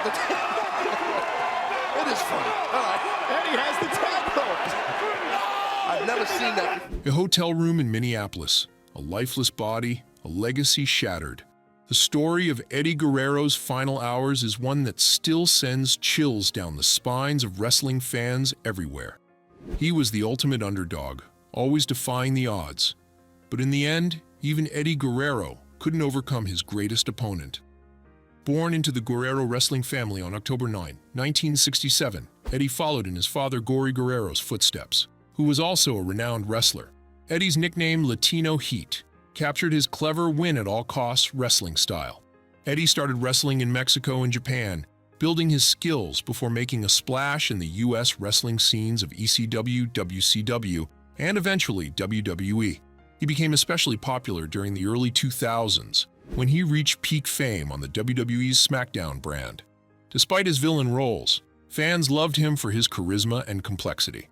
the It is funny. All right. Eddie has the tag hold. I've never seen that. A hotel room in Minneapolis, a lifeless body, a legacy shattered. The story of Eddie Guerrero's final hours is one that still sends chills down the spines of wrestling fans everywhere. He was the ultimate underdog, always defying the odds. But in the end, even Eddie Guerrero couldn't overcome his greatest opponent. Born into the Guerrero wrestling family on October 9, 1967, Eddie followed in his father Gory Guerrero's footsteps, who was also a renowned wrestler. Eddie's nickname Latino Heat captured his clever win-at-all-costs wrestling style. Eddie started wrestling in Mexico and Japan, building his skills before making a splash in the U.S. wrestling scenes of ECW, WCW, and eventually WWE. He became especially popular during the early 2000s, when he reached peak fame on the WWE's SmackDown brand. Despite his villain roles, fans loved him for his charisma and complexity.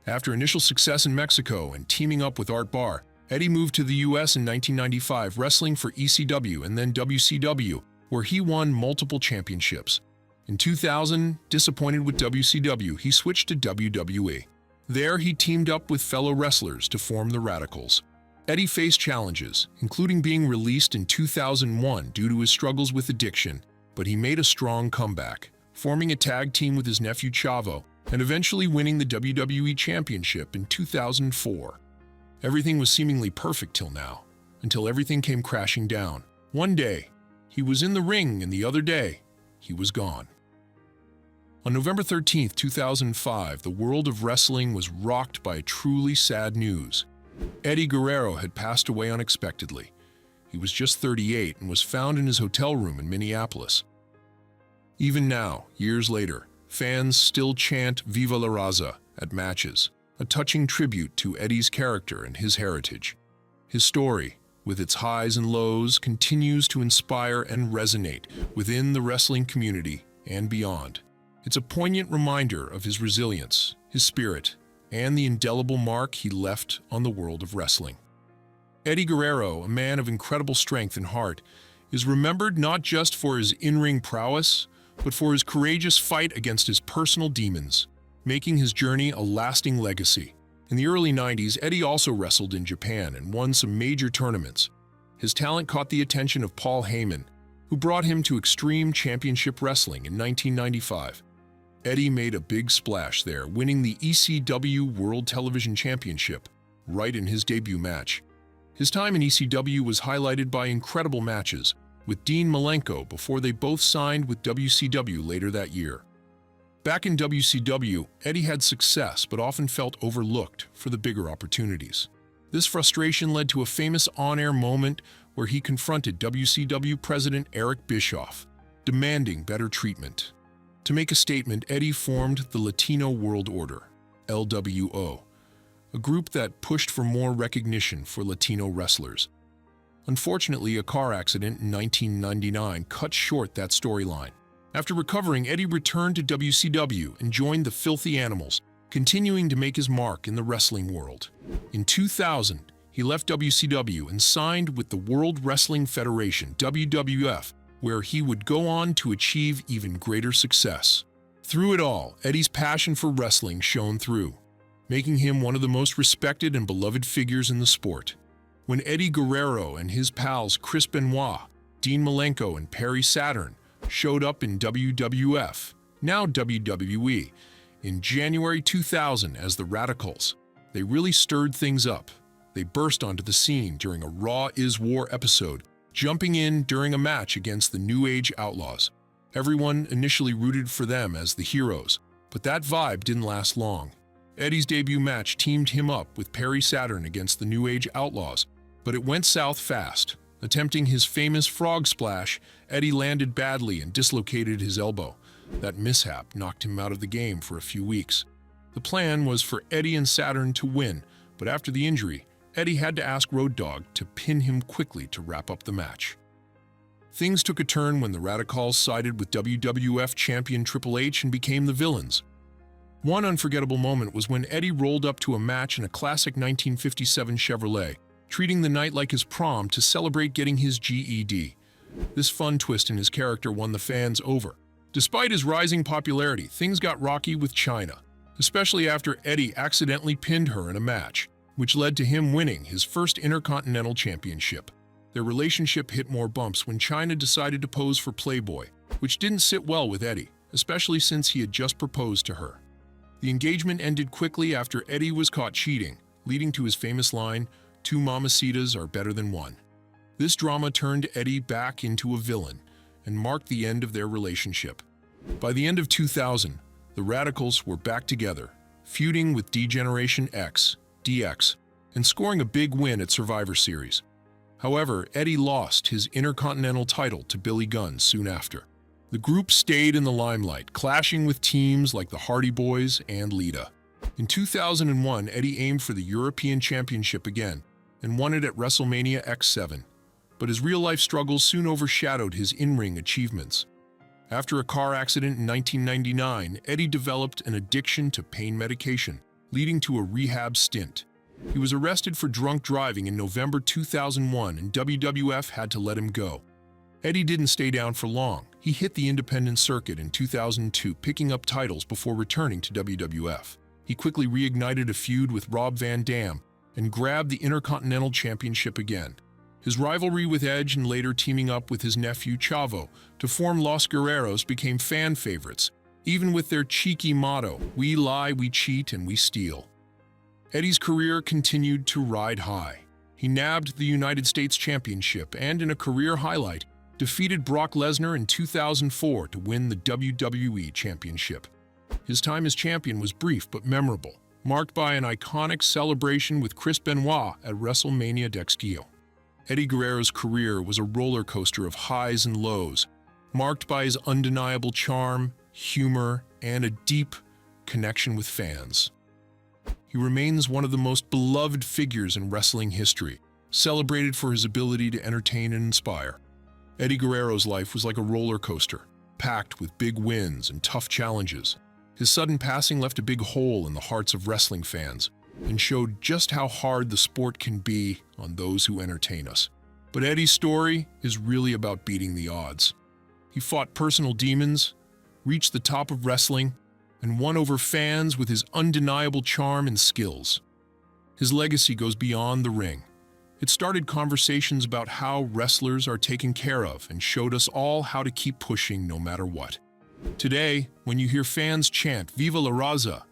After initial success in Mexico and teaming up with Art Barr, Eddie moved to the U.S. in 1995, wrestling for ECW and then WCW, where he won multiple championships. In 2000, disappointed with WCW, he switched to WWE. There, he teamed up with fellow wrestlers to form the Radicals. Eddie faced challenges, including being released in 2001 due to his struggles with addiction, but he made a strong comeback, forming a tag team with his nephew Chavo, and eventually winning the WWE Championship in 2004. Everything was seemingly perfect till now, until everything came crashing down. One day, he was in the ring, and the other day, he was gone. On November 13, 2005, the world of wrestling was rocked by truly sad news. Eddie Guerrero had passed away unexpectedly. He was just 38 and was found in his hotel room in Minneapolis. Even now, years later, fans still chant "Viva la Raza" at matches, a touching tribute to Eddie's character and his heritage. His story, with its highs and lows, continues to inspire and resonate within the wrestling community and beyond. It's a poignant reminder of his resilience, his spirit, and the indelible mark he left on the world of wrestling. Eddie Guerrero, a man of incredible strength and heart, is remembered not just for his in-ring prowess, but for his courageous fight against his personal demons, making his journey a lasting legacy. In the early 90s, Eddie also wrestled in Japan and won some major tournaments. His talent caught the attention of Paul Heyman, who brought him to Extreme Championship Wrestling in 1995. Eddie made a big splash there, winning the ECW World Television Championship right in his debut match. His time in ECW was highlighted by incredible matches with Dean Malenko before they both signed with WCW later that year. Back in WCW, Eddie had success but often felt overlooked for the bigger opportunities. This frustration led to a famous on-air moment where he confronted WCW President Eric Bischoff, demanding better treatment. To make a statement, Eddie formed the Latino World Order, LWO, a group that pushed for more recognition for Latino wrestlers. Unfortunately, a car accident in 1999 cut short that storyline. After recovering, Eddie returned to WCW and joined the Filthy Animals, continuing to make his mark in the wrestling world. In 2000, he left WCW and signed with the World Wrestling Federation, WWF, where he would go on to achieve even greater success. Through it all, Eddie's passion for wrestling shone through, making him one of the most respected and beloved figures in the sport. When Eddie Guerrero and his pals Chris Benoit, Dean Malenko, and Perry Saturn showed up in WWF, now WWE, in January 2000 as the Radicals, they really stirred things up. They burst onto the scene during a Raw is War episode, jumping in during a match against the New Age Outlaws. Everyone initially rooted for them as the heroes, but that vibe didn't last long. Eddie's debut match teamed him up with Perry Saturn against the New Age Outlaws, but it went south fast. Attempting his famous frog splash, Eddie landed badly and dislocated his elbow. That mishap knocked him out of the game for a few weeks. The plan was for Eddie and Saturn to win, but after the injury, Eddie had to ask Road Dogg to pin him quickly to wrap up the match. Things took a turn when the Radicals sided with WWF champion Triple H and became the villains. One unforgettable moment was when Eddie rolled up to a match in a classic 1957 Chevrolet, treating the night like his prom to celebrate getting his GED. This fun twist in his character won the fans over, Despite his rising popularity, things got rocky with China, especially after Eddie accidentally pinned her in a match, which led to him winning his first Intercontinental Championship. Their relationship hit more bumps when China decided to pose for Playboy, which didn't sit well with Eddie, especially since he had just proposed to her. The engagement ended quickly after Eddie was caught cheating, leading to his famous line, "Two mamacitas are better than one." This drama turned Eddie back into a villain and marked the end of their relationship. By the end of 2000, the Radicals were back together, feuding with D-Generation X, DX, and scoring a big win at Survivor Series. However, Eddie lost his Intercontinental title to Billy Gunn soon after. The group stayed in the limelight, clashing with teams like the Hardy Boys and Lita. In 2001, Eddie aimed for the European Championship again and won it at WrestleMania X7, but his real-life struggles soon overshadowed his in-ring achievements. After a car accident in 1999, Eddie developed an addiction to pain medication, leading to a rehab stint. He was arrested for drunk driving in November 2001, and WWF had to let him go. Eddie didn't stay down for long. He hit the independent circuit in 2002, picking up titles before returning to WWF. He quickly reignited a feud with Rob Van Dam and grabbed the Intercontinental Championship again. His rivalry with Edge and later teaming up with his nephew Chavo to form Los Guerreros became fan favorites, even with their cheeky motto, "We lie, we cheat, and we steal." Eddie's career continued to ride high. He nabbed the United States Championship and, in a career highlight, defeated Brock Lesnar in 2004 to win the WWE Championship. His time as champion was brief but memorable, marked by an iconic celebration with Chris Benoit at WrestleMania XXIX. Eddie Guerrero's career was a roller coaster of highs and lows, marked by his undeniable charm, humor, and a deep connection with fans. He remains one of the most beloved figures in wrestling history, celebrated for his ability to entertain and inspire. Eddie Guerrero's life was like a roller coaster, packed with big wins and tough challenges. His sudden passing left a big hole in the hearts of wrestling fans and showed just how hard the sport can be on those who entertain us. But Eddie's story is really about beating the odds. He fought personal demons, reached the top of wrestling, and won over fans with his undeniable charm and skills. His legacy goes beyond the ring. It started conversations about how wrestlers are taken care of and showed us all how to keep pushing no matter what. Today, when you hear fans chant "Viva la Raza,"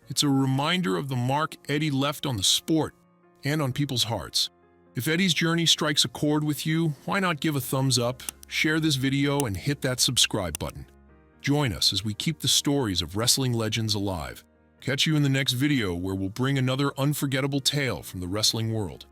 it's a reminder of the mark Eddie left on the sport and on people's hearts. If Eddie's journey strikes a chord with you, why not give a thumbs up, share this video, and hit that subscribe button. Join us as we keep the stories of wrestling legends alive. Catch you in the next video where we'll bring another unforgettable tale from the wrestling world.